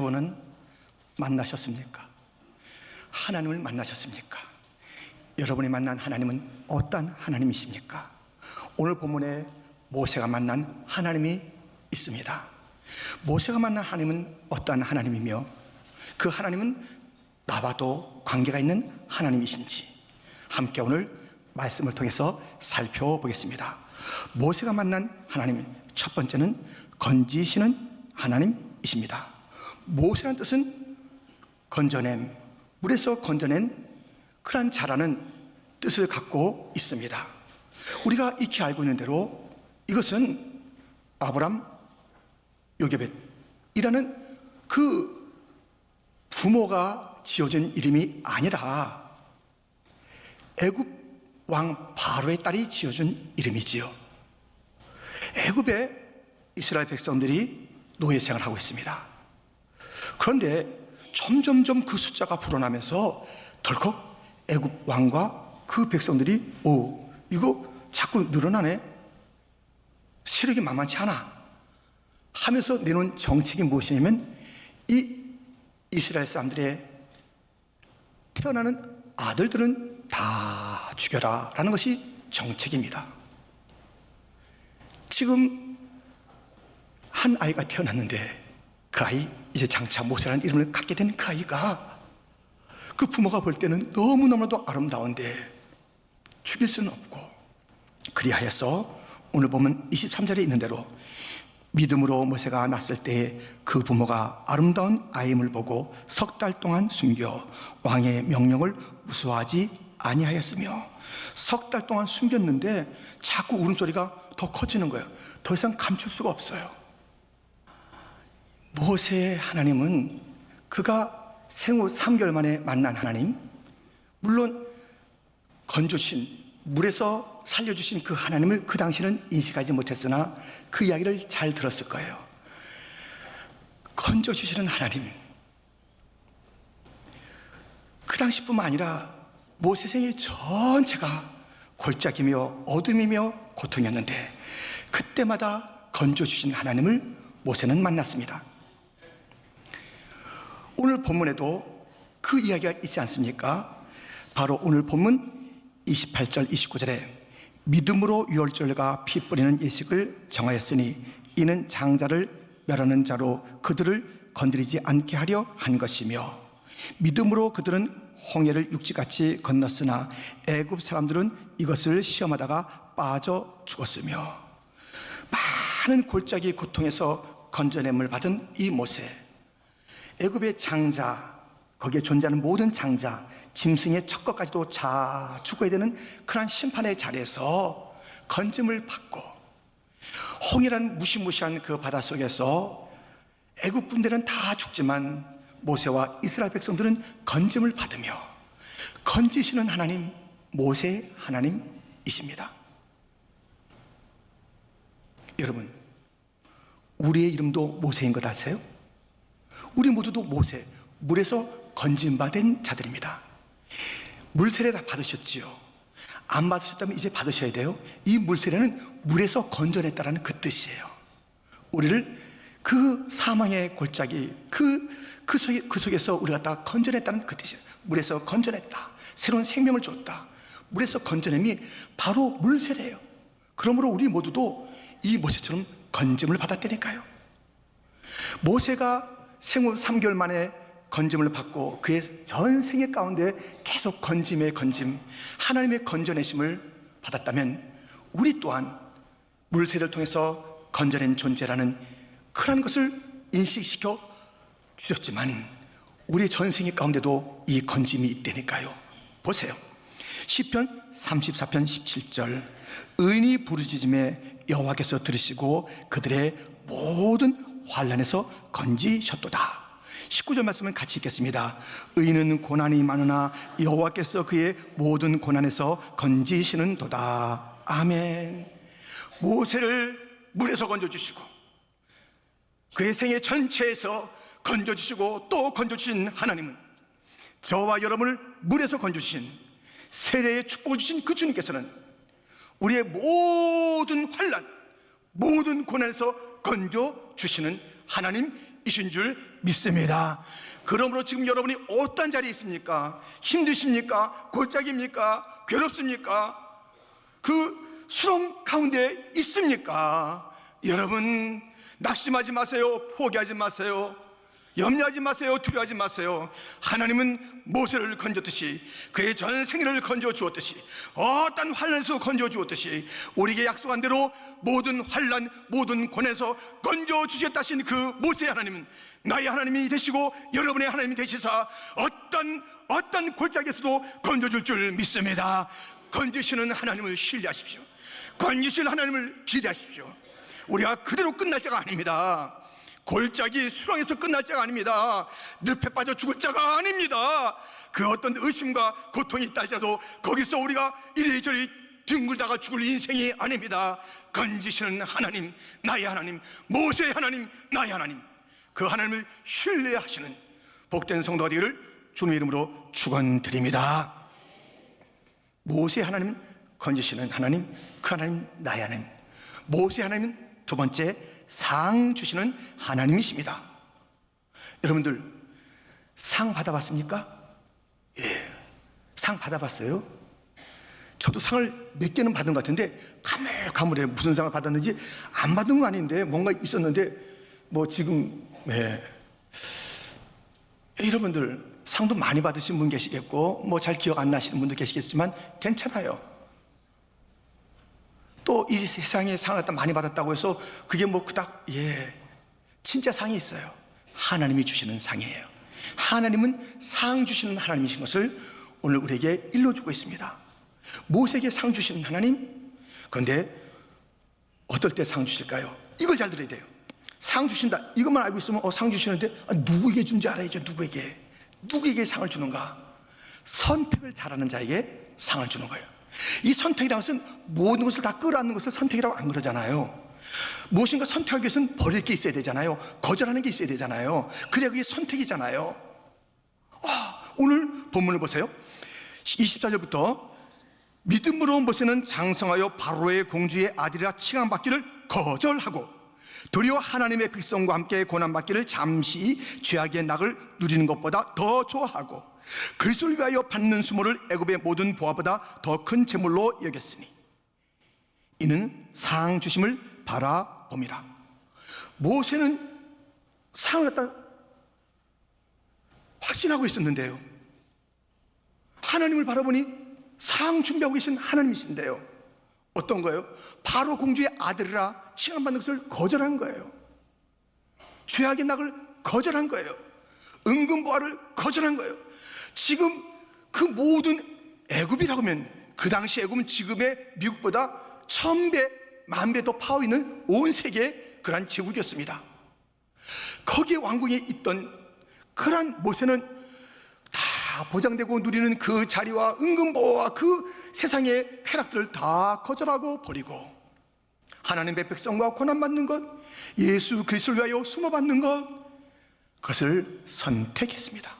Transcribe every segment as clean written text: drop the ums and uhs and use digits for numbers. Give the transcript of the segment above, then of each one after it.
여러분은 만나셨습니까? 하나님을 만나셨습니까? 여러분이 만난 하나님은 어떤 하나님이십니까? 오늘 본문에 모세가 만난 하나님이 있습니다. 모세가 만난 하나님은 어떤 하나님이며 그 하나님은 나와도 관계가 있는 하나님이신지 함께 오늘 말씀을 통해서 살펴보겠습니다. 모세가 만난 하나님, 첫 번째는 건지시는 하나님이십니다. 모세라는 뜻은 건져냄, 물에서 건져낸 그런 자라는 뜻을 갖고 있습니다. 우리가 익히 알고 있는 대로 이것은 아브람, 요게벳이라는 그 부모가 지어진 이름이 아니라 애굽 왕 바로의 딸이 지어준 이름이지요. 애굽에 이스라엘 백성들이 노예 생활을 하고 있습니다. 그런데 점점점 그 숫자가 불어나면서 덜컥 애굽 왕과 그 백성들이 이거 자꾸 늘어나네, 세력이 만만치 않아 하면서 내놓은 정책이 무엇이냐면 이 이스라엘 사람들의 태어나는 아들들은 다 죽여라 라는 것이 정책입니다. 지금 한 아이가 태어났는데 그 아이, 이제 장차 모세라는 이름을 갖게 된 그 아이가 그 부모가 볼 때는 너무너무도 아름다운데 죽일 수는 없고, 그리하여서 오늘 보면 23절에 있는 대로 믿음으로 모세가 낳았을 때 그 부모가 아름다운 아임을 보고 석 달 동안 숨겨 왕의 명령을 무수하지 아니하였으며, 석 달 동안 숨겼는데 자꾸 울음소리가 더 커지는 거예요. 더 이상 감출 수가 없어요. 모세의 하나님은 그가 생후 3개월 만에 만난 하나님, 물론 건져주신, 물에서 살려주신 그 하나님을 그 당시는 인식하지 못했으나 그 이야기를 잘 들었을 거예요. 건져주시는 하나님, 그 당시뿐만 아니라 모세 생애 전체가 골짜기며 어둠이며 고통이었는데 그때마다 건져주신 하나님을 모세는 만났습니다. 오늘 본문에도 그 이야기가 있지 않습니까? 바로 오늘 본문 28절 29절에 믿음으로 유월절과 피 뿌리는 예식을 정하였으니 이는 장자를 멸하는 자로 그들을 건드리지 않게 하려 한 것이며, 믿음으로 그들은 홍해를 육지같이 건넜으나 애굽 사람들은 이것을 시험하다가 빠져 죽었으며, 많은 골짜기 고통에서 건져냄을 받은 이 모세, 애굽의 장자, 거기에 존재하는 모든 장자, 짐승의 척거까지도 다 죽어야 되는 그러한 심판의 자리에서 건짐을 받고, 홍해라는 무시무시한 그 바닷속에서 애굽 군대는 다 죽지만 모세와 이스라엘 백성들은 건짐을 받으며 건지시는 하나님, 모세의 하나님이십니다. 여러분, 우리의 이름도 모세인 것 아세요? 우리 모두도 모세, 물에서 건짐받은 자들입니다. 물세례 다 받으셨지요? 안 받으셨다면 이제 받으셔야 돼요. 이 물세례는 물에서 건져냈다라는 그 뜻이에요. 우리를 그 사망의 골짜기, 그 속에서 우리가 갖다가 건져냈다는 그 뜻이에요. 물에서 건져냈다, 새로운 생명을 줬다. 물에서 건져냄이 바로 물세례예요. 그러므로 우리 모두도 이 모세처럼 건짐을 받았다니까요. 모세가 생후 3개월 만에 건짐을 받고 그의 전생의 가운데 계속 건짐의 건짐, 하나님의 건져내심을 받았다면 우리 또한 물세례를 통해서 건져낸 존재라는 그런 것을 인식시켜 주셨지만 우리 전생의 가운데도 이 건짐이 있다니까요. 보세요. 시편 34편 17절, 의인이 부르짖음에 여호와께서 들으시고 그들의 모든 환난에서 건지셨도다. 19절 말씀은 같이 읽겠습니다. 의인은 고난이 많으나 여호와께서 그의 모든 고난에서 건지시는도다. 아멘. 모세를 물에서 건져주시고 그의 생애 전체에서 건져주시고 또 건져주신 하나님은 저와 여러분을 물에서 건져주신, 세례의 축복을 주신 그 주님께서는 우리의 모든 환난, 모든 고난에서 건져주시는 하나님이신 줄 믿습니다. 그러므로 지금 여러분이 어떤 자리에 있습니까? 힘드십니까? 골짜기입니까? 괴롭습니까? 그 수렁 가운데 있습니까? 여러분, 낙심하지 마세요. 포기하지 마세요. 염려하지 마세요. 두려워하지 마세요. 하나님은 모세를 건졌듯이, 그의 전 생애를 건져 주었듯이, 어떤 환난에서 건져 주었듯이 우리에게 약속한 대로 모든 환난, 모든 고난에서 건져 주시겠다 하신 그 모세의 하나님은 나의 하나님이 되시고 여러분의 하나님이 되시사 어떤 골짜기에서도 건져줄 줄 믿습니다. 건지시는 하나님을 신뢰하십시오. 건지실 하나님을 기대하십시오. 우리가 그대로 끝날 자가 아닙니다. 골짜기 수렁에서 끝날 자가 아닙니다. 늪에 빠져 죽을 자가 아닙니다. 그 어떤 의심과 고통이 있다 할지라도 거기서 우리가 이리저리 뒹굴다가 죽을 인생이 아닙니다. 건지시는 하나님, 나의 하나님, 모세의 하나님, 나의 하나님, 그 하나님을 신뢰하시는 복된 성도가 되기를 주님의 이름으로 축원드립니다. 모세의 하나님, 건지시는 하나님, 그 하나님, 나의 하나님. 모세의 하나님은 두 번째, 상 주시는 하나님이십니다. 여러분들 상 받아봤습니까? 예, 상 받아봤어요? 저도 상을 몇 개는 받은 것 같은데 가물가물해. 무슨 상을 받았는지 안 받은 거 아닌데 뭔가 있었는데 뭐 지금 여러분들 상도 많이 받으신 분 계시겠고 뭐 잘 기억 안 나시는 분도 계시겠지만 괜찮아요. 또 이 세상에 상을 갖다 많이 받았다고 해서 그게 뭐 그닥 진짜 상이 있어요. 하나님이 주시는 상이에요. 하나님은 상 주시는 하나님이신 것을 오늘 우리에게 일러주고 있습니다. 모세에게 상 주시는 하나님. 그런데 어떨 때 상 주실까요? 이걸 잘 들어야 돼요. 상 주신다 이것만 알고 있으면 상 주시는데 누구에게 준지 알아야죠. 누구에게 상을 주는가? 선택을 잘하는 자에게 상을 주는 거예요. 이 선택이라는 것은 모든 것을 다 끌어안는 것을 선택이라고 안 그러잖아요. 무엇인가 선택하기 위해서는 버릴 게 있어야 되잖아요. 거절하는 게 있어야 되잖아요. 그래야 그게 선택이잖아요. 오늘 본문을 보세요. 24절부터 믿음으로 모세는 장성하여 바로의 공주의 아들이라 칭함받기를 거절하고 도리어 하나님의 백성과 함께 고난받기를 잠시 죄악의 낙을 누리는 것보다 더 좋아하고 그리스도를 위하여 받는 수모를 애굽의 모든 보화보다 더 큰 재물로 여겼으니 이는 상 주심을 바라봄이라. 모세는 상을 갖다 확신하고 있었는데요, 하나님을 바라보니 상 준비하고 계신 하나님이신데요, 어떤 거예요? 바로 공주의 아들이라 칭함받는 것을 거절한 거예요. 죄악의 낙을 거절한 거예요. 은근보화를 거절한 거예요. 지금 그 모든 애굽이라고 하면 그 당시 애굽은 지금의 미국보다 1000배, 10,000배 더 파워 있는 온 세계의 그러한 제국이었습니다. 거기에 왕궁에 있던 그러한 모세는 다 보장되고 누리는 그 자리와 은근보화와 그 세상의 쾌락들을 다 거절하고 버리고 하나님의 백성과 고난받는 것, 예수 그리스도를 위하여 숨어받는 것, 그것을 선택했습니다.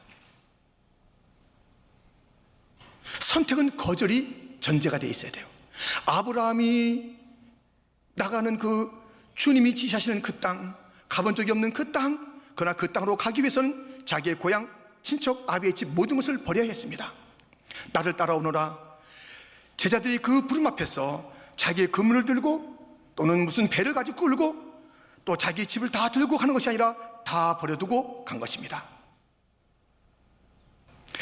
선택은 거절이 전제가 되어 있어야 돼요. 아브라함이 나가는 그 주님이 지시하시는 그 땅, 가본 적이 없는 그 땅, 그러나 그 땅으로 가기 위해서는 자기의 고향, 친척, 아비의 집 모든 것을 버려야 했습니다. 나를 따라오너라. 제자들이 그 부름 앞에서 자기의 그물을 들고 또는 무슨 배를 가지고 끌고 또 자기 집을 다 들고 가는 것이 아니라 다 버려두고 간 것입니다.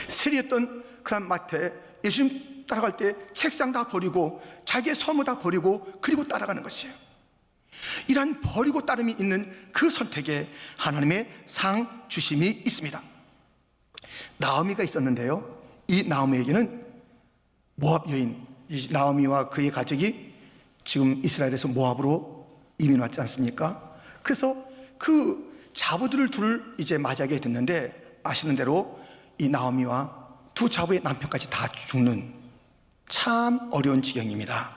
세리였던 그런 마태, 예수님 따라갈 때 책상 다 버리고 자기의 서무 다 버리고 그리고 따라가는 것이에요. 이러한 버리고 따름이 있는 그 선택에 하나님의 상 주심이 있습니다. 나오미가 있었는데요, 이 나오미에게는 모압 여인, 이 나오미와 그의 가족이 지금 이스라엘에서 모압으로 이민 왔지 않습니까? 그래서 그 자부들을 둘을 이제 맞이하게 됐는데 아시는 대로 이 나오미와 두 자부의 남편까지 다 죽는 참 어려운 지경입니다.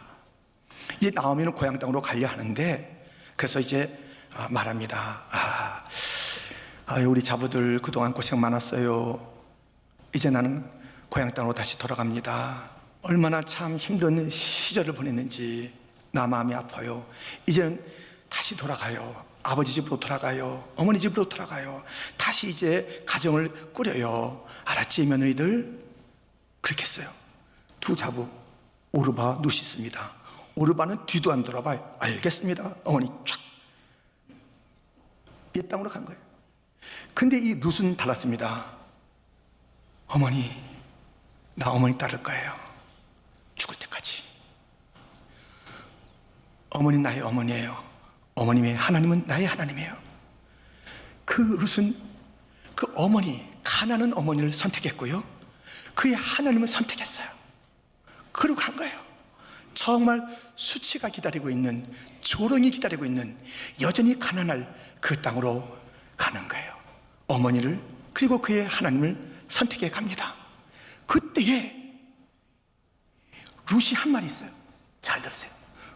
이 나오미는 고향 땅으로 가려 하는데 그래서 이제 말합니다. 우리 자부들 그동안 고생 많았어요. 이제 나는 고향 땅으로 다시 돌아갑니다. 얼마나 참 힘든 시절을 보냈는지 나 마음이 아파요. 이제는 다시 돌아가요. 아버지 집으로 돌아가요. 어머니 집으로 돌아가요. 다시 이제 가정을 꾸려요. 알았지, 며느리들? 그렇게 했어요. 두 자부, 오르바, 누시스입니다. 오르바는 뒤도 안 돌아봐요. 알겠습니다. 어머니 촥 옛 땅으로 간 거예요. 근데 이 룻은 달랐습니다. 어머니, 나 어머니 따를 거예요. 죽을 때까지. 어머니 나의 어머니예요. 어머님의 하나님은 나의 하나님이에요. 그 룻은 그 어머니, 가난한 어머니를 선택했고요, 그의 하나님을 선택했어요. 그러고 간 거예요. 정말 수치가 기다리고 있는, 조롱이 기다리고 있는, 여전히 가난할 그 땅으로 가는 거예요. 어머니를, 그리고 그의 하나님을 선택해 갑니다. 그때에 룻이 한 말이 있어요. 잘 들으세요.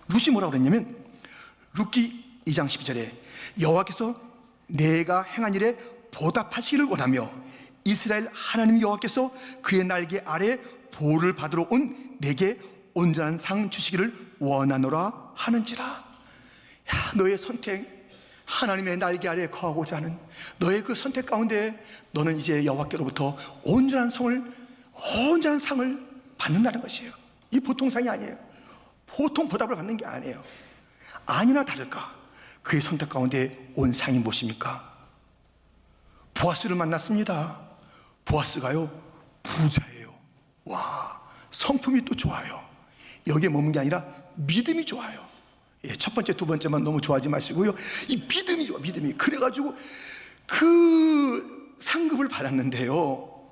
룻이 뭐라고 그랬냐면, 룻기 2장 12절에 여호와께서 내가 행한 일에 보답하시기를 원하며 이스라엘 하나님 여호와께서 그의 날개 아래 보호를 받으러 온 내게 온전한 상 주시기를 원하노라 하는지라. 야, 너의 선택, 하나님의 날개 아래에 거하고자 하는 너의 그 선택 가운데 너는 이제 여호와께로부터 온전한 상을 받는다는 것이에요. 이 보통 상이 아니에요. 보통 보답을 받는 게 아니에요. 아니나 다를까, 그의 선택 가운데 온 상이 무엇입니까? 보아스를 만났습니다. 보아스가요, 부자예요. 와, 성품이 또 좋아요. 여기에 머문 게 아니라 믿음이 좋아요. 예, 첫 번째, 두 번째만 너무 좋아하지 마시고요, 이 믿음이 좋아, 믿음이. 그래가지고 그 상급을 받았는데요,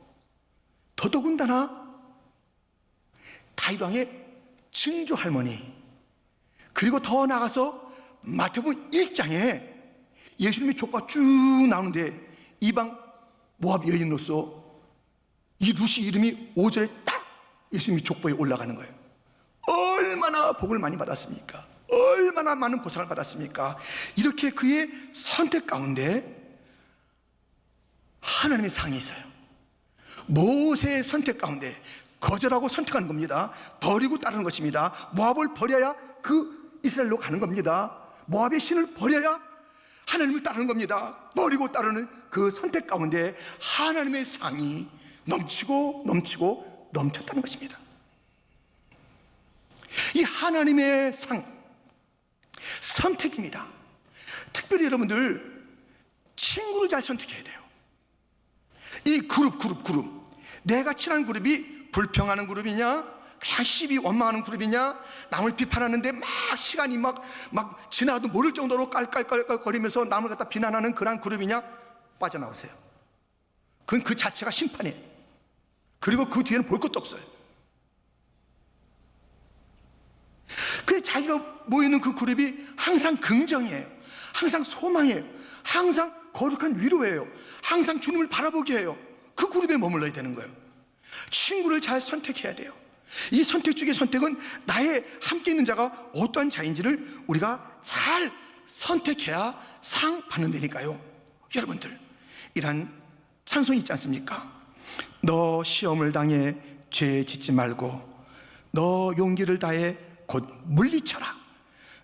더더군다나 다윗 왕의 증조 할머니, 그리고 더 나가서 마태복음 1장에 예수님의 족보가 쭉 나오는데 이방 모압 여인으로서 이 룻이 이름이 5절에 딱 예수님의 족보에 올라가는 거예요. 얼마나 복을 많이 받았습니까? 얼마나 많은 보상을 받았습니까? 이렇게 그의 선택 가운데 하나님의 상이 있어요. 모세의 선택 가운데 거절하고 선택하는 겁니다. 버리고 따르는 것입니다. 모압을 버려야 그 이스라엘로 가는 겁니다. 모압의 신을 버려야 하나님을 따르는 겁니다. 버리고 따르는 그 선택 가운데 하나님의 상이 넘치고 넘치고 넘쳤다는 것입니다. 이 하나님의 상, 선택입니다. 특별히 여러분들 친구를 잘 선택해야 돼요. 이 그룹, 내가 친한 그룹이 불평하는 그룹이냐, 그냥 시비 원망하는 그룹이냐, 남을 비판하는데 막 시간이 막 지나도 모를 정도로 깔깔거리면서 남을 갖다 비난하는 그런 그룹이냐, 빠져나오세요. 그건 그 자체가 심판이에요. 그리고 그 뒤에는 볼 것도 없어요. 그래서 자기가 모이는 그 그룹이 항상 긍정이에요. 항상 소망이에요. 항상 거룩한 위로예요. 항상 주님을 바라보게 해요. 그 그룹에 머물러야 되는 거예요. 친구를 잘 선택해야 돼요. 이 선택 중의 선택은 나의 함께 있는 자가 어떠한 자인지를 우리가 잘 선택해야 상 받는 데니까요. 여러분들, 이런 찬송이 있지 않습니까? 너 시험을 당해 죄 짓지 말고 너 용기를 다해 곧 물리쳐라.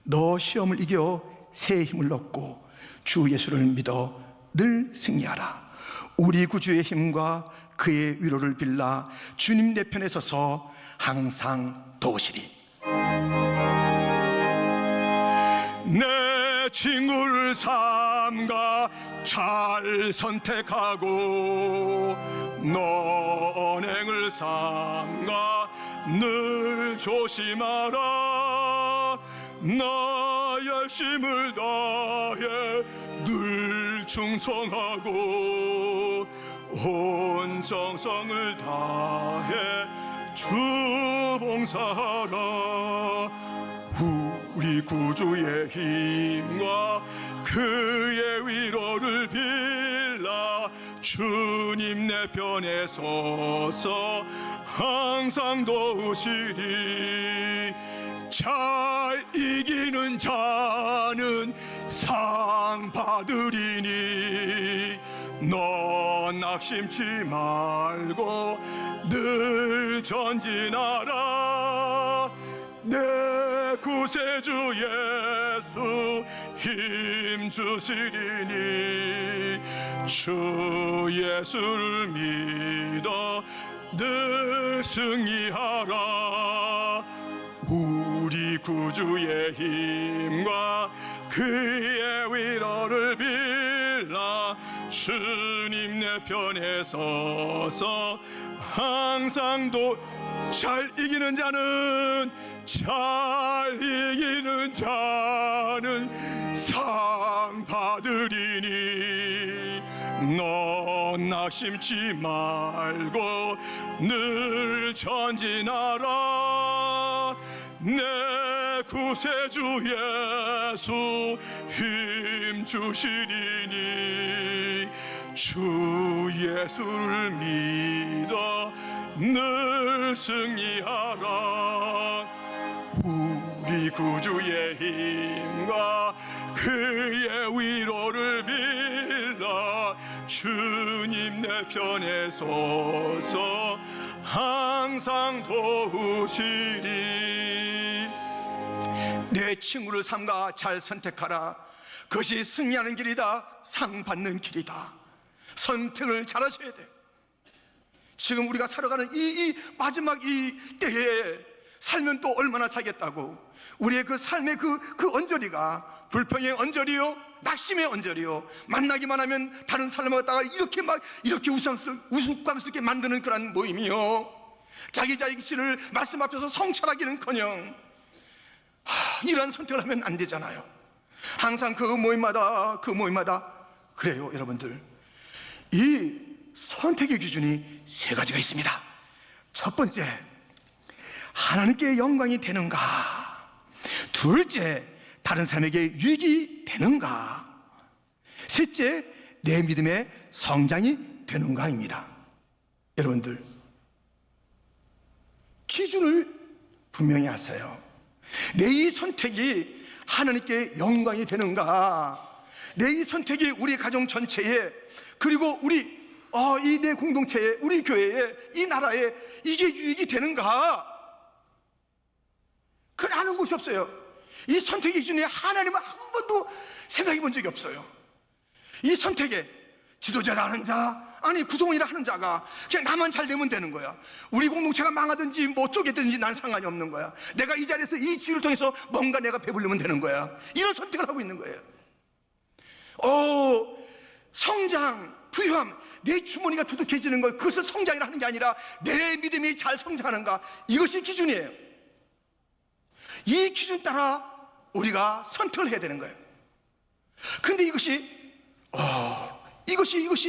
너 시험을 이겨 새 힘을 얻고 주 예수를 믿어 늘 승리하라. 우리 구주의 힘과 그의 위로를 빌라 주님 내 편에 서서 항상 도우시리. 내 친구를 삼가 잘 선택하고 너 언행을 삼가 늘 조심하라. 나 열심을 다해 늘 충성하고 온 정성을 다해 주 봉사하라. 우리 구주의 힘과 그의 위로를 빌라 주님 내 편에 서서 항상 도우시리. 잘 이기는 자는 상 받으리니 넌 낙심치 말고 늘 전진하라. 내 구세주 예수 힘 주시리니 주 예수를 믿어 늘 승리하라. 우리 구주의 힘과 그의 위로를 빌라. 주님 내 편에 서서 항상도 잘 이기는 자는 상 받으리니 넌 낙심치 말고 늘 전진하라. 내 구세주 예수 힘 주시리니 주 예수를 믿어 늘 승리하라. 우리 구주의 힘과 그의 위로를 빌라. 주님 내 편에 서서 항상 도우시리. 내 친구를 삼가 잘 선택하라. 그것이 승리하는 길이다. 상 받는 길이다. 선택을 잘 하셔야 돼. 지금 우리가 살아가는 이 마지막 이 때에 살면 또 얼마나 살겠다고. 우리의 그 삶의 그 언저리가 불평의 언저리요, 낙심의 언저리요, 만나기만 하면 다른 사람을 갖다가 이렇게 우스꽝스럽게 만드는 그런 모임이요, 자기 자식을 말씀 앞에서 성찰하기는커녕 이러한 선택을 하면 안 되잖아요. 항상 그 모임마다 그래요. 여러분들, 이 선택의 기준이 세 가지가 있습니다. 첫 번째, 하나님께 영광이 되는가. 둘째, 다른 사람에게 유익이 되는가. 셋째, 내 믿음의 성장이 되는가입니다. 여러분들, 기준을 분명히 하세요. 내 이 선택이 하나님께 영광이 되는가, 내 이 선택이 우리 가정 전체에, 그리고 이 내 공동체에, 우리 교회에, 이 나라에 이게 유익이 되는가. 그걸 아는 곳이 없어요. 이 선택의 기준에 하나님은 한 번도 생각해 본 적이 없어요. 이 선택에 지도자라 하는 자, 아니 구성원이라 하는 자가 그냥 나만 잘 되면 되는 거야. 우리 공동체가 망하든지 뭐 쪼개든지 난 상관이 없는 거야. 내가 이 자리에서 이 지위를 통해서 뭔가 내가 배부르면 되는 거야. 이런 선택을 하고 있는 거예요. 성장, 부유함, 내 주머니가 두둑해지는 것, 그것을 성장이라 하는 게 아니라 내 믿음이 잘 성장하는가, 이것이 기준이에요. 이 기준 따라 우리가 선택을 해야 되는 거예요. 근데 이것이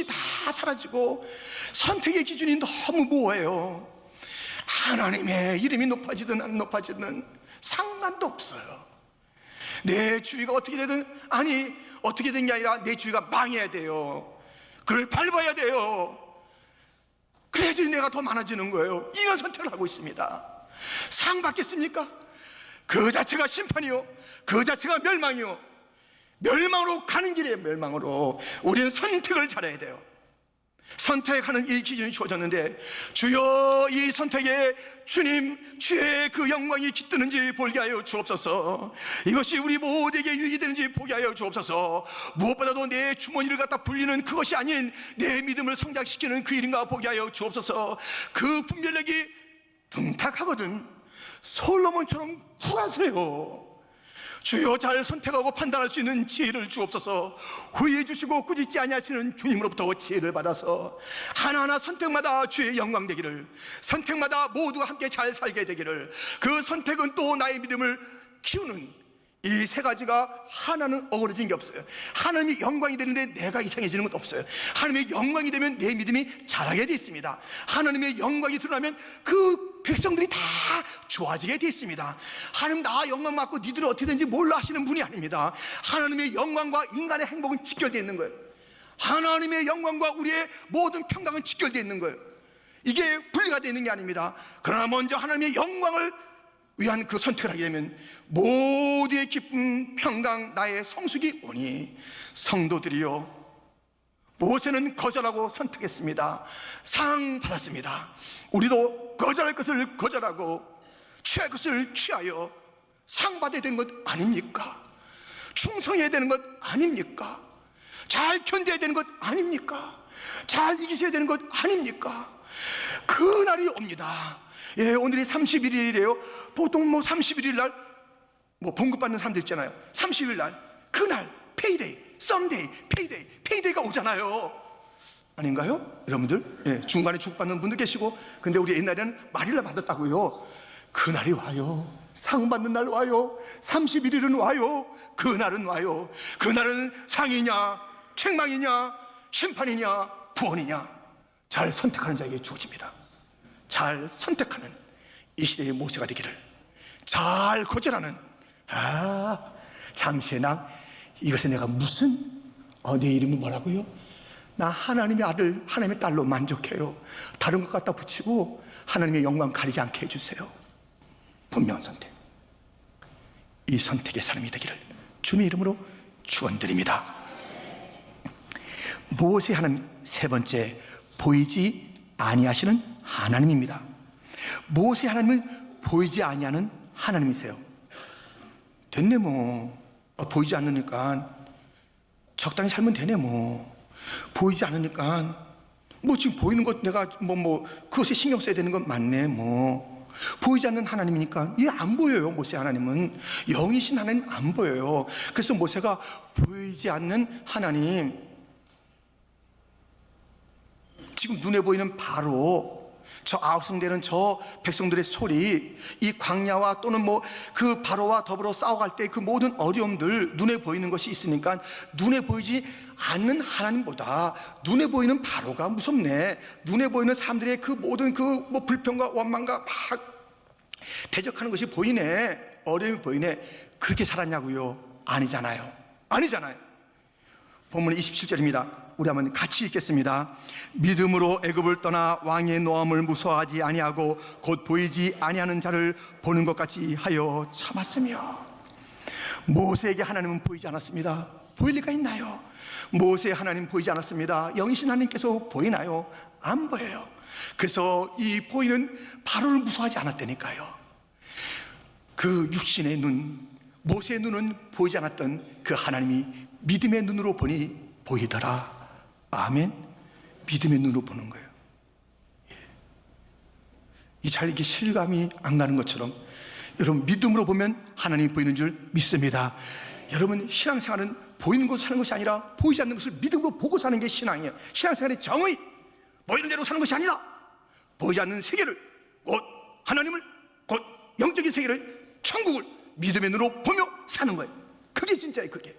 다 사라지고 선택의 기준이 너무 모호해요. 하나님의 이름이 높아지든 안 높아지든 상관도 없어요. 내 주위가 어떻게 되든, 아니 어떻게 된 게 아니라 내 주위가 망해야 돼요. 그를 밟아야 돼요. 그래야지 내가 더 많아지는 거예요. 이런 선택을 하고 있습니다. 상 받겠습니까? 그 자체가 심판이요, 그 자체가 멸망이요. 멸망으로 가는 길이에요. 멸망으로. 우리는 선택을 잘해야 돼요. 선택하는 이 기준이 주어졌는데, 주여 이 선택에 주님 주의 그 영광이 깃드는지 보게 하여 주옵소서. 이것이 우리 모두에게 유익이 되는지 보게 하여 주옵소서. 무엇보다도 내 주머니를 갖다 불리는 그것이 아닌 내 믿음을 성장시키는 그 일인가 보게 하여 주옵소서. 그 분별력이 둔탁하거든 솔로몬처럼 구하세요. 주여 잘 선택하고 판단할 수 있는 지혜를 주옵소서. 후회해 주시고 꾸짖지 아니하시는 주님으로부터 지혜를 받아서 하나하나 선택마다 주의 영광 되기를, 선택마다 모두가 함께 잘 살게 되기를, 그 선택은 또 나의 믿음을 키우는 이 세 가지가 하나는 어그러진 게 없어요. 하나님이 영광이 되는데 내가 이상해지는 건 없어요. 하나님의 영광이 되면 내 믿음이 자라게 돼 있습니다. 하나님의 영광이 드러나면 그 백성들이 다 좋아지게 돼 있습니다. 하나님 나 영광 받고 니들은 어떻게 되는지 몰라 하시는 분이 아닙니다. 하나님의 영광과 인간의 행복은 직결되어 있는 거예요. 하나님의 영광과 우리의 모든 평강은 직결되어 있는 거예요. 이게 분리가 되어 있는 게 아닙니다. 그러나 먼저 하나님의 영광을 위한 그 선택을 하게 되면 모두의 기쁨, 평강, 나의 성숙이 오니, 성도들이요, 모세는 거절하고 선택했습니다. 상 받았습니다. 우리도 거절할 것을 거절하고 취할 것을 취하여 상 받아야 되는 것 아닙니까? 충성해야 되는 것 아닙니까? 잘 견뎌야 되는 것 아닙니까? 잘 이기셔야 되는 것 아닙니까? 그날이 옵니다. 예, 오늘이 31일이래요. 보통 뭐 31일 날 뭐 봉급받는 사람들 있잖아요. 30일 날, 그날 페이데이, 썬데이, 페이데이가 오잖아요. 아닌가요? 여러분들? 예, 중간에 주급받는 분도 계시고, 근데 우리 옛날에는 말일날 받았다고요. 그날이 와요. 상 받는 날 와요. 31일은 와요. 그날은 와요. 그날은 상이냐 책망이냐 심판이냐 구원이냐, 잘 선택하는 자에게 주어집니다. 잘 선택하는 이 시대의 모세가 되기를, 잘 거절하는, 잠시의 낭, 이것에 내가 무슨 내 이름은 뭐라고요? 나 하나님의 아들, 하나님의 딸로 만족해요. 다른 것 갖다 붙이고 하나님의 영광 가리지 않게 해주세요. 분명한 선택, 이 선택의 사람이 되기를 주님의 이름으로 축원드립니다. 모세 하나님, 세 번째, 보이지 아니하시는 하나님입니다. 모세 하나님은 보이지 아니하는 하나님이세요. 됐네 뭐, 보이지 않으니까 적당히 살면 되네 뭐, 보이지 않으니까 뭐 지금 보이는 것 내가 그것에 신경 써야 되는 건 맞네 뭐, 보이지 않는 하나님이니까 얘 안 보여요. 모세 하나님은 영이신 하나님 안 보여요. 그래서 모세가 보이지 않는 하나님, 지금 눈에 보이는 바로 저 아우성되는 저 백성들의 소리, 이 광야와 또는 그 바로와 더불어 싸워갈 때 그 모든 어려움들, 눈에 보이는 것이 있으니까 눈에 보이지 않는 하나님보다 눈에 보이는 바로가 무섭네, 눈에 보이는 사람들의 그 모든 불평과 원망과 막 대적하는 것이 보이네, 어려움이 보이네, 그렇게 살았냐고요? 아니잖아요. 본문 27절입니다. 우리 한번 같이 읽겠습니다. 믿음으로 애굽을 떠나 왕의 노함을 무서워하지 아니하고 곧 보이지 아니하는 자를 보는 것 같이 하여 참았으며. 모세에게 하나님은 보이지 않았습니다. 보일 리가 있나요? 모세 하나님 보이지 않았습니다. 영이신 하나님께서 보이나요? 안 보여요. 그래서 이 보이는 바로를 무서워하지 않았다니까요. 그 육신의 눈, 모세의 눈은 보이지 않았던 그 하나님이 믿음의 눈으로 보니 보이더라. 아멘. 믿음의 눈으로 보는 거예요. 이게 실감이 안 가는 것처럼 여러분, 믿음으로 보면 하나님이 보이는 줄 믿습니다. 여러분, 신앙생활은 보이는 것으로 사는 것이 아니라 보이지 않는 것을 믿음으로 보고 사는 게 신앙이에요. 신앙생활의 정의, 보이는 대로 사는 것이 아니라 보이지 않는 세계를, 곧 하나님을, 곧 영적인 세계를, 천국을 믿음의 눈으로 보며 사는 거예요. 그게 진짜예요. 그게.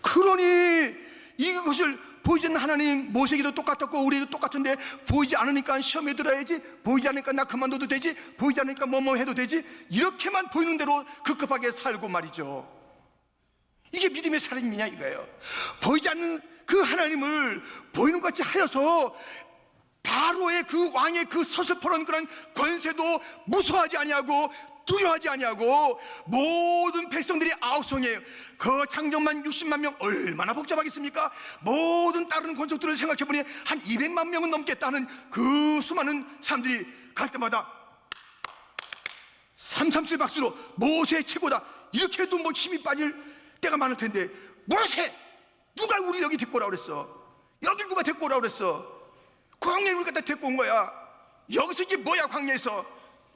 그러니 이것을 보이지 않는 하나님, 모세에게도 똑같았고 우리에도 똑같은데, 보이지 않으니까 시험에 들어야지, 보이지 않으니까 나 그만둬도 되지, 보이지 않으니까 뭐뭐 해도 되지, 이렇게만 보이는 대로 급급하게 살고 말이죠. 이게 믿음의 삶이냐 이거예요. 보이지 않는 그 하나님을 보이는 것 같이 하여서 바로의 그 왕의 그 서슬퍼런 그런 권세도 무서워하지 아니하고 두려워하지 아니하고, 모든 백성들이 아우성이에요. 그 장정만 60만 명, 얼마나 복잡하겠습니까? 모든 다른 권속들을 생각해보니 한 200만 명은 넘겠다는 그 수많은 사람들이 갈 때마다 337 박수로 모세 최고다, 이렇게 해도 힘이 빠질 때가 많을 텐데, 모세, 누가 우리 여기 데리고 오라고 그랬어? 여길 누가 데리고 오라고 그랬어? 광야에 우리 갖다 데리고 온 거야. 여기서 이게 뭐야? 광야에서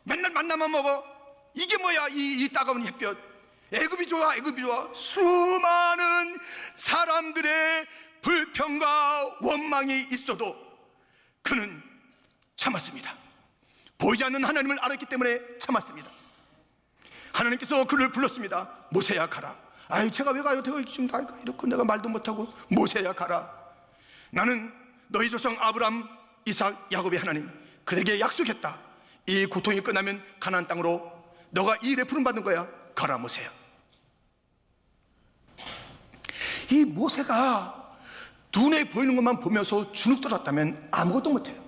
맨날 만나만 먹어? 이게 뭐야? 이 따가운 햇볕. 애굽이 좋아, 애굽이 좋아. 수많은 사람들의 불평과 원망이 있어도 그는 참았습니다. 보이지 않는 하나님을 알았기 때문에 참았습니다. 하나님께서 그를 불렀습니다. 모세야 가라. 아이, 제가 왜 가요? 내가 지금 다 이렇게 내가 말도 못하고. 모세야 가라. 나는 너희 조상 아브람, 이삭, 야곱의 하나님, 그들에게 약속했다. 이 고통이 끝나면 가나안 땅으로 너가 이 일에 부름받는 거야. 가라 모세야. 이 모세가 눈에 보이는 것만 보면서 주눅 들었다면 아무것도 못해요.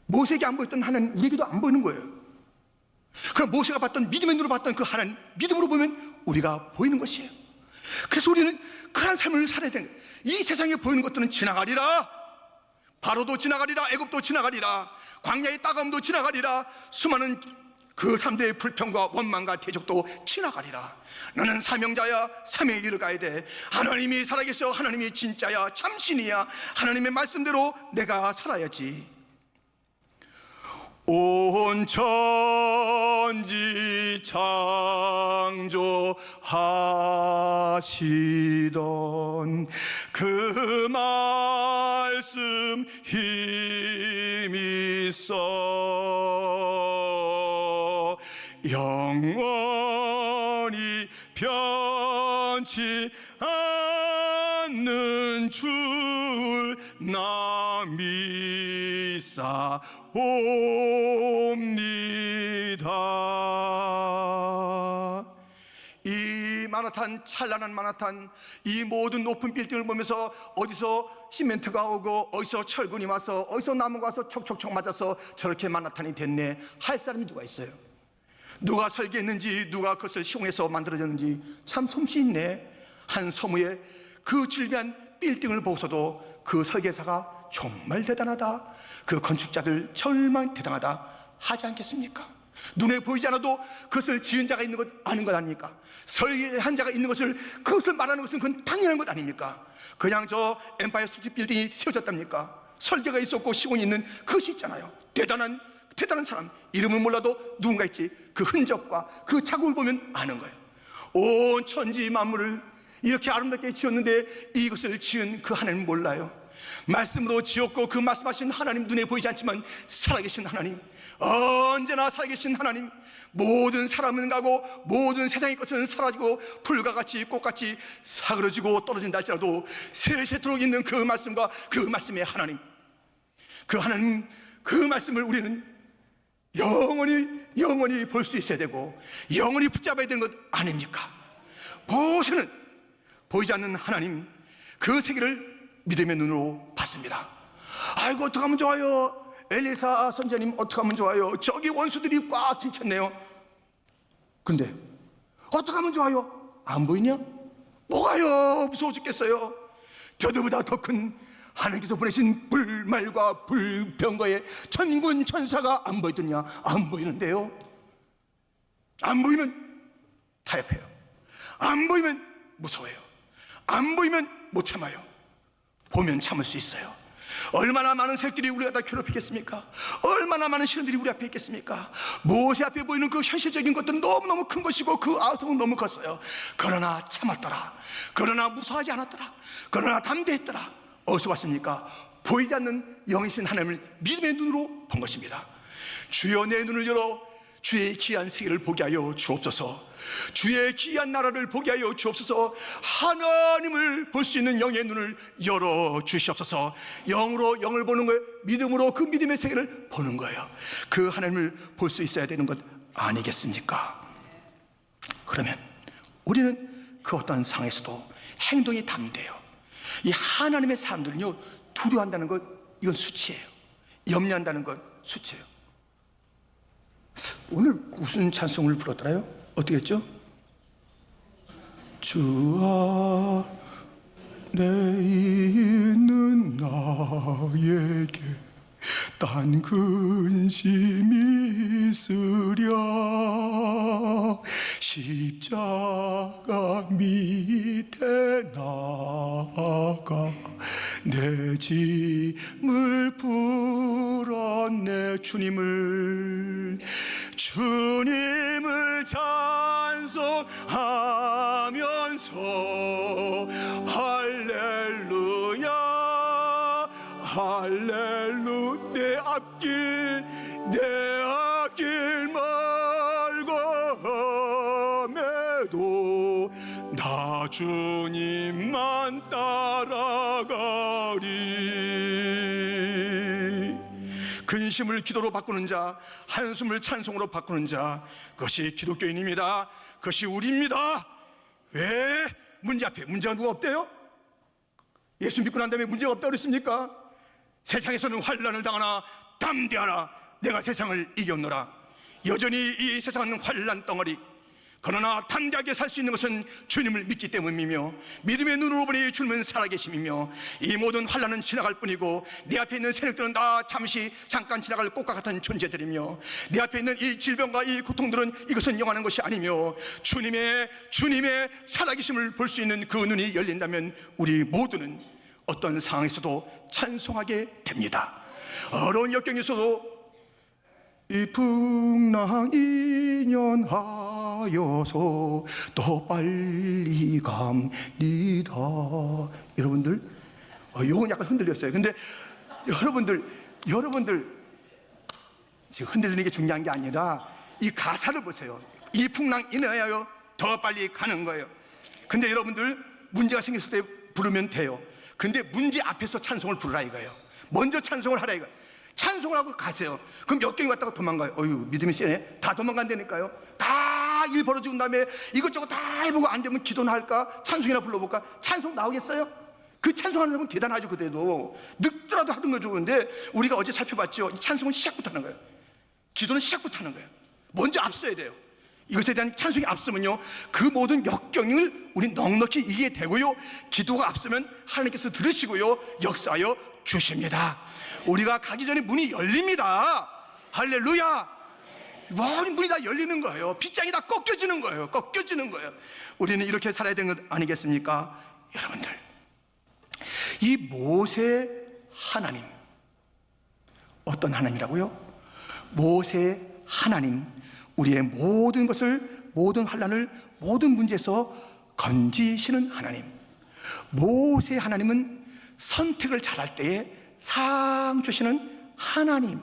모세에게 안 보였던 하나님, 우리에게도 안 보이는 거예요. 그럼 모세가 봤던, 믿음의 눈으로 봤던 그 하나님, 믿음으로 보면 우리가 보이는 것이에요. 그래서 우리는 그런 삶을 살아야 되는 거예요. 이 세상에 보이는 것들은 지나가리라. 바로도 지나가리라, 애굽도 지나가리라, 광야의 따가움도 지나가리라, 수많은 그 사람들의 불평과 원망과 대적도 지나가리라. 너는 사명자야, 사명의 길을 가야 돼. 하나님이 살아계셔. 하나님이 진짜야, 참신이야. 하나님의 말씀대로 내가 살아야지. 온 천지 창조하시던 그 말씀 힘이 있어 영원히 변치 않는 줄 나 믿사옵니다. 이 마나탄, 찬란한 마나탄, 이 모든 높은 빌딩을 보면서 어디서 시멘트가 오고 어디서 철근이 와서 어디서 나무가 와서 촉촉촉 맞아서 저렇게 마나탄이 됐네 할 사람이 누가 있어요? 누가 설계했는지, 누가 그것을 시공해서 만들어졌는지 참 솜씨 있네. 한 서무에 그 질비한 빌딩을 보고서도 그 설계사가 정말 대단하다, 그 건축자들 정말 대단하다 하지 않겠습니까? 눈에 보이지 않아도 그것을 지은 자가 있는 것 아는 것 아닙니까? 설계한 자가 있는 것을, 그것을 말하는 것은 그건 당연한 것 아닙니까? 그냥 저 엠파이어 스테이트 빌딩이 세워졌답니까? 설계가 있었고 시공이 있는 그것이 있잖아요. 대단한 사람, 이름은 몰라도 누군가 있지. 그 흔적과 그 자국을 보면 아는 거예요. 온 천지 만물을 이렇게 아름답게 지었는데 이것을 지은 그 하나님은 몰라요. 말씀으로 지었고 그 말씀하신 하나님, 눈에 보이지 않지만 살아계신 하나님, 언제나 살아계신 하나님, 모든 사람은 가고 모든 세상의 것은 사라지고 풀과 같이 꽃같이 사그러지고 떨어진다 할지라도 세세토록 있는 그 말씀과 그 말씀의 하나님, 그 하나님, 그 말씀을 우리는 영원히 볼 수 있어야 되고 영원히 붙잡아야 되는 것 아닙니까? 보시는, 보이지 않는 하나님, 그 세계를 믿음의 눈으로 봤습니다. 아이고 어떡하면 좋아요. 엘리사 선지자님 어떡하면 좋아요. 저기 원수들이 꽉 진쳤네요. 근데 어떡하면 좋아요? 안 보이냐? 뭐가요? 무서워 죽겠어요. 저들보다 더 큰 하나님께서 보내신 불말과 불병거의 천군 천사가 안 보이더냐? 안 보이는데요. 안 보이면 타협해요. 안 보이면 무서워요. 안 보이면 못 참아요. 보면 참을 수 있어요. 얼마나 많은 색들이 우리가 다 괴롭히겠습니까? 얼마나 많은 시련들이 우리 앞에 있겠습니까? 모세 앞에 보이는 그 현실적인 것들은 너무너무 큰 것이고 그 아성은 너무 컸어요. 그러나 참았더라. 그러나 무서워하지 않았더라. 그러나 담대했더라. 어디서 왔습니까? 보이지 않는 영이신 하나님을 믿음의 눈으로 본 것입니다. 주여 내 눈을 열어 주의 귀한 세계를 보게 하여 주옵소서. 주의 귀한 나라를 보게 하여 주옵소서. 하나님을 볼 수 있는 영의 눈을 열어 주시옵소서. 영으로 영을 보는 거예요. 믿음으로 그 믿음의 세계를 보는 거예요. 그 하나님을 볼 수 있어야 되는 것 아니겠습니까? 그러면 우리는 그 어떤 상황에서도 행동이 담대해요. 이 하나님의 사람들은요, 두려워한다는 것, 이건 수치예요. 염려한다는 것 수치예요. 오늘 무슨 찬송을 불렀더라요? 어떻게 했죠? 주아 내 있는 나에게 딴 근심이 있으랴 십자가 밑에 나가 내 짐을 풀었네. 주님을 찬송하면서 할렐루야 할렐루. 내 앞길 멀고매도 나 주님만 따라가리. 근심을 기도로 바꾸는 자, 한숨을 찬송으로 바꾸는 자, 그것이 기독교인입니다. 그것이 우리입니다. 왜 문제 앞에 문제가 누가 없대요? 예수 믿고 난 다음에 문제가 없다고 그랬습니까? 세상에서는 환난을 당하나 담대하라, 내가 세상을 이겼노라. 여전히 이 세상은 환난 덩어리, 그러나 담대하게 살 수 있는 것은 주님을 믿기 때문이며, 믿음의 눈으로 보니 주님은 살아계심이며, 이 모든 환난은 지나갈 뿐이고 내 앞에 있는 세력들은 다 잠깐 지나갈 꽃과 같은 존재들이며, 내 앞에 있는 이 질병과 이 고통들은 이것은 영원한 것이 아니며, 주님의 살아계심을 볼 수 있는 그 눈이 열린다면 우리 모두는 어떤 상황에서도 찬송하게 됩니다. 어려운 역경에서도 이 풍랑 인연하여서 더 빨리 갑니다. 여러분들, 요건 약간 흔들렸어요. 근데 여러분들 지금 흔들리는 게 중요한 게 아니라 이 가사를 보세요. 이 풍랑 인하여 더 빨리 가는 거예요. 근데 여러분들, 문제가 생겼을 때 부르면 돼요. 근데 문제 앞에서 찬송을 부르라 이거예요. 먼저 찬송을 하라 이거예요. 찬송을 하고 가세요. 그럼 역경이 왔다가 도망가요. 어휴, 믿음이 세네. 다 도망간다니까요. 다 일 벌어지고 다음에 이것저것 다 해보고 안 되면 기도나 할까? 찬송이나 불러볼까? 찬송 나오겠어요? 그 찬송하는 사람은 대단하죠. 그때도 늙더라도 하던 거 좋은데, 우리가 어제 살펴봤죠. 이 찬송은 시작부터 하는 거예요. 기도는 시작부터 하는 거예요. 먼저 앞서야 돼요. 이것에 대한 찬송이 앞서면요, 그 모든 역경을 우리 넉넉히 이기게 되고요, 기도가 앞서면 하나님께서 들으시고요, 역사하여 주십니다. 우리가 가기 전에 문이 열립니다. 할렐루야. 모든 문이 다 열리는 거예요. 빗장이 다 꺾여지는 거예요. 우리는 이렇게 살아야 되는 것 아니겠습니까? 여러분들, 이 모세 하나님, 어떤 하나님이라고요? 모세 하나님, 우리의 모든 것을, 모든 환난을, 모든 문제에서 건지시는 하나님. 모세 하나님은 선택을 잘할 때에 상 주시는 하나님.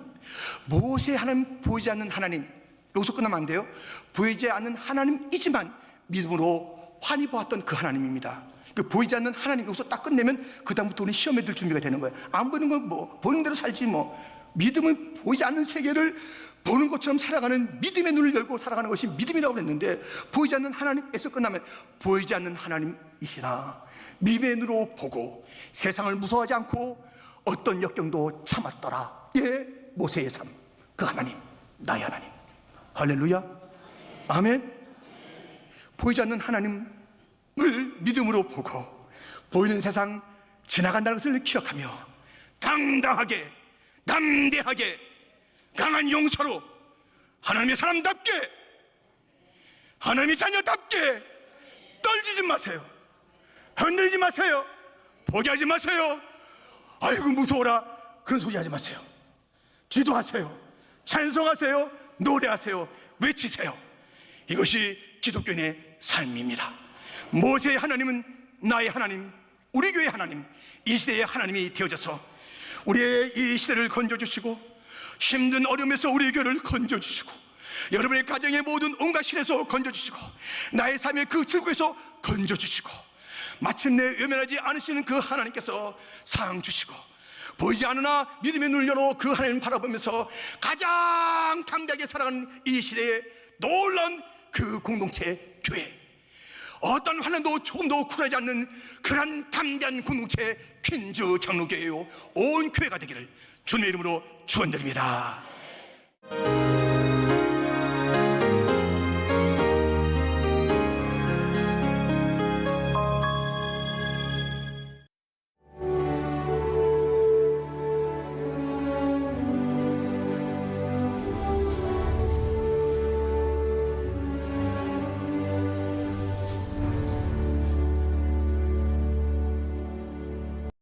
모세 하나님, 보이지 않는 하나님. 여기서 끝나면 안 돼요. 보이지 않는 하나님이지만 믿음으로 환히 보았던 그 하나님입니다. 그 보이지 않는 하나님, 여기서 딱 끝내면 그 다음부터 우리는 시험에 들 준비가 되는 거예요. 안 보이는 건 뭐 보이는 대로 살지 뭐. 믿음은 보이지 않는 세계를 보는 것처럼 살아가는, 믿음의 눈을 열고 살아가는 것이 믿음이라고 그랬는데, 보이지 않는 하나님에서 끝나면 보이지 않는 하나님이시나 믿음의 눈으로 보고 세상을 무서워하지 않고 어떤 역경도 참았더라. 예, 모세의 삶, 그 하나님, 나의 하나님. 할렐루야. 아멘. 보이지 않는 하나님을 믿음으로 보고 보이는 세상 지나간다는 것을 기억하며 당당하게, 담대하게, 강한 용서로 하나님의 사람답게, 하나님의 자녀답게 떨지지 마세요. 흔들리지 마세요. 포기하지 마세요. 아이고 무서워라, 그런 소리 하지 마세요. 기도하세요. 찬송하세요. 노래하세요. 외치세요. 이것이 기독교인의 삶입니다. 모세의 하나님은 나의 하나님, 우리 교회의 하나님, 이 시대의 하나님이 되어져서 우리의 이 시대를 건져주시고, 힘든 어려움에서 우리 교회를 건져주시고, 여러분의 가정의 모든 온갖 실에서 건져주시고, 나의 삶의 그 즐거에서 건져주시고, 마침내 외면하지 않으시는 그 하나님께서 상 주시고, 보이지 않으나 믿음의 눈을 열어 그 하나님을 바라보면서 가장 담대하게 살아가는 이 시대의 놀라운 그 공동체 교회, 어떤 환난도 조금도 굴하지 않는 그런 담대한 공동체 퀸즈 장로교회요, 온 교회가 되기를 주님의 이름으로 축원드립니다.